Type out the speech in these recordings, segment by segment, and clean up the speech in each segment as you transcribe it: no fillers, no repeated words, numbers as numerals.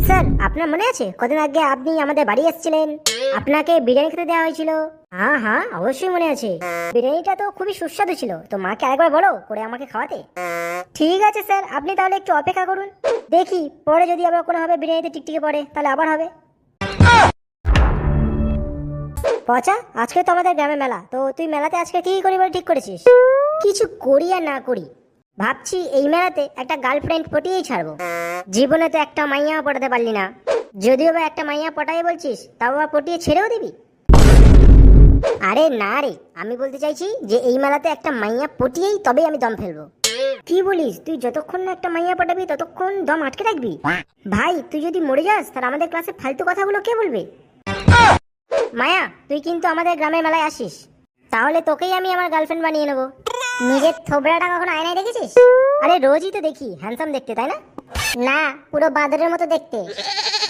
Sir আপনার মনে আছে কদিন আগে আপনি আমাদের বাড়ি এসেছিলেন, আপনাকে বিরিয়ানি খেতে দেওয়া হয়েছিল? হ্যাঁ হ্যাঁ অবশ্যই মনে আছে। বিরিয়ানিটা তো খুবই সুস্বাদু ছিল, তো মাকে আরেকবার বলো করে আমাকে খাওয়াতে। ঠিক আছে স্যার, আপনি তাহলে একটু অপেক্ষা করুন, দেখি পরে যদি আবার কোনোভাবে বিরিয়ানিতে টিকটিকি পড়ে তাহলে আবার হবে। পচা, আজকে তো আমাদের গ্রামে মেলা, তো তুই মেলাতে আজকে কি করি বলে ঠিক করেছিস? কিছু করি আর না করি ভাবছি এই মেলাতে একটা গার্লফ্রেন্ড পটিয়েই ছাড়বো। জীবনে তো একটা মাইয়া পটাতে পারলি না, যদিও বা একটা মাইয়া পটাই বলছিস, তাও আবার পটিয়ে ছেড়েও দিবি? আরে না রে, আমি বলতে চাইছি যে এই মেলাতে একটা মাইয়া পটিয়েই তবেই আমি দম ফেলবো। কি বলিস, তুই যতক্ষণ না একটা মাইয়া পটাবি ততক্ষণ দম আটকে রাখবি? ভাই তুই যদি মরে যাস তাহলে আমাদের ক্লাসে ফালতু কথাগুলো কে বলবে? মায়া, তুই কিন্তু আমাদের গ্রামের মেলায় আসিস, তাহলে তোকেই আমি আমার গার্লফ্রেন্ড বানিয়ে নেবো। নিজের থোবড়াটা কখনো আয়নায় দেখেছিস? আরে রোজই তো দেখি, হ্যান্ডসাম দেখতে তাই না? না, পুরো বাঁদরের মতো দেখতে।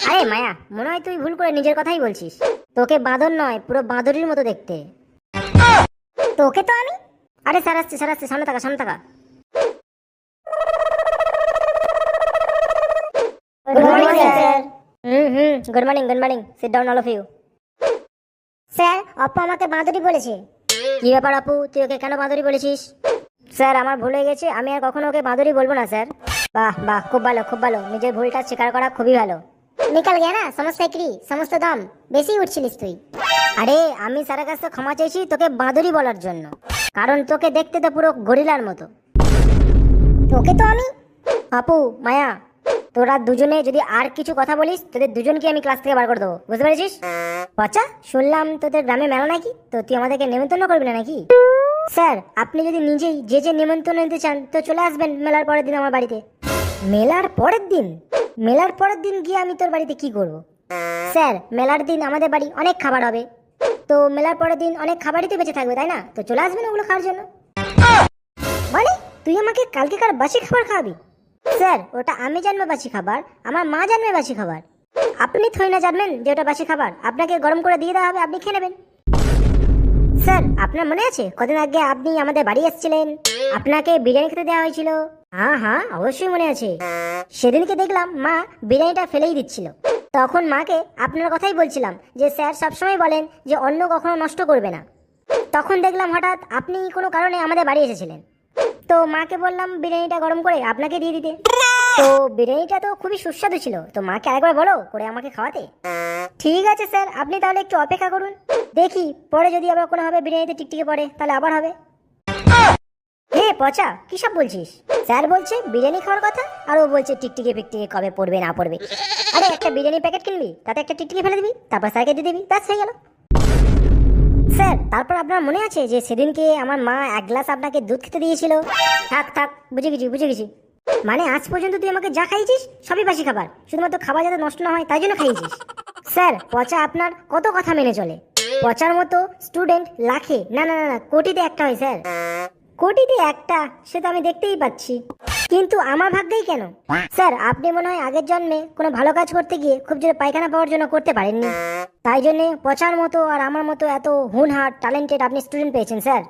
আরে মায়া, মনে হয় তুই ভুল করে নিজের কথাই বলছিস, তোকে বাঁদর নয় পুরো বাঁদরের মতো দেখতে। তোকে তো আমি, আরে স্যার আসছে স্যার আসছে, সামনে থাকা সামনে থাকা। Good morning sir. Good morning good morning, sit down all of you. Sir Apu আমাকে বাঁদরি বলেছে। কি ব্যাপার আপু, তুই ওকে কেন বাঁদরি বলেছিস? স্যার আমার ভুল হয়ে গেছে, আমি আর কখনো ওকে বাঁদরি বলবো না স্যার। বাহ বাহ, খুব ভালো খুব ভালো, নিজের ভুলটা স্বীকার করা খুবই ভালো। নিকাল গিয়া না সমস্ত একরি সমস্ত দম, বেশি উঠছিলিস তুই। আরে আমি স্যারের কাছে ক্ষমা চাইছি তোকে বাঁদরি বলার জন্য, কারণ তোকে দেখতে তো পুরো গরিলার মতো। তোকে তো আমি। আপু মায়া, তোরা দুজনে যদি আর কিছু কথা বলিস তোদের দুজনকে আমি ক্লাস থেকে বার করে দেবো, বুঝতে পেরেছিস? বাচ্চা, শুনলাম তোদের গ্রামে মেলা নাকি, তো তুই আমাদেরকে নেমন্তন্ন করবি না নাকি? স্যার আপনি যদি নিজেই যে যে নেমন্তন্ন নিতে চান তো চলে আসবেন মেলার পরের দিন আমার বাড়িতে। মেলার পরের দিন? মেলার পরের দিন গিয়ে আমি তোর বাড়িতে কি করব? স্যার মেলার দিন আমাদের বাড়ি অনেক খাবার হবে, তো মেলার পরের দিন অনেক খাবারই তো বেঁচে থাকবে তাই না, তো চলে আসবেন ওগুলো খাওয়ার জন্য। মানে তুই আমাকে কালকেকার বাসি খাবার খাওয়াবি? স্যার ওটা আমি জানবো বাসি খাবার, আমার মা জানবে বাসি খাবার, আপনি থই না জানবেন যে ওটা বাসি খাবার, আপনাকে গরম করে দিয়ে দেওয়া হবে, আপনি খেয়ে নেবেন। স্যার আপনার মনে আছে কদিন আগে আপনি আমাদের বাড়ি এসেছিলেন, আপনাকে বিরিয়ানি খেতে দেওয়া হয়েছিল? হ্যাঁ হ্যাঁ অবশ্যই মনে আছে। সেদিনকে দেখলাম মা বিরিয়ানিটা ফেলেই দিচ্ছিল, তখন মাকে আপনার কথাই বলছিলাম যে স্যার সবসময় বলেন যে অন্ন কখনো নষ্ট করবে না, তখন দেখলাম হঠাৎ আপনি কোনো কারণে আমাদের বাড়ি এসেছিলেন, তো মাকে বললাম বিরিয়ানিটা গরম করে আপনাকে দিয়ে দিতে। তো বিরিয়ানিটা তো খুবই সুস্বাদু ছিল, তো মাকে আরেকবার বলো করে আমাকে খাওয়াতে। ঠিক আছে স্যার, আপনি তাহলে একটু অপেক্ষা করুন, দেখি পরে যদি আবার কোনোভাবে বিরিয়ানিতে টিকটিকি পড়ে তাহলে আবার হবে। হে পচা, কি সব বলছিস? স্যার বলছে বিরিয়ানি খাওয়ার কথা, আর ও বলছে টিকটিকি ফিকটিকি কবে পড়বে না পড়বে। আরে একটা বিরিয়ানি প্যাকেট কিনবি, তাতে একটা টিকটিকি ফেলে দিবি, তারপর স্যারকে দিয়ে দিবি, ব্যাস হয়ে গেল। স্যার তারপর আপনার মনে আছে যে সেদিনকে আমার মা এক গ্লাস আপনাকে দুধ খেতে দিয়েছিল? থাক থাক, বুঝে গেছি বুঝে গেছি, মানে আজ পর্যন্ত তুই আমাকে যা খাইয়েছিস সবই বাসি খাবার, শুধুমাত্র খাবার যাতে নষ্ট না হয় তাই জন্য খাইয়েছিস। স্যার পচা আপনার কত কথা মেনে চলে, পচার মতো স্টুডেন্ট লাখে না না না কোটিতে একটা হয় স্যার। কোটিতে একটা সে তো আমি দেখতেই পাচ্ছি, কিন্তু আমার ভাগ্যেই কেন? স্যার আপনি মনে হয় আগের জন্মে কোনো ভালো কাজ করতে গিয়ে খুব জোরে পায়খানা পাওয়ার জন্য করতে পারেননি, তাই জন্য পচার মতো আর আমার মতো এত হুনহার ট্যালেন্টেড আপনি স্টুডেন্ট পেয়েছেন স্যার।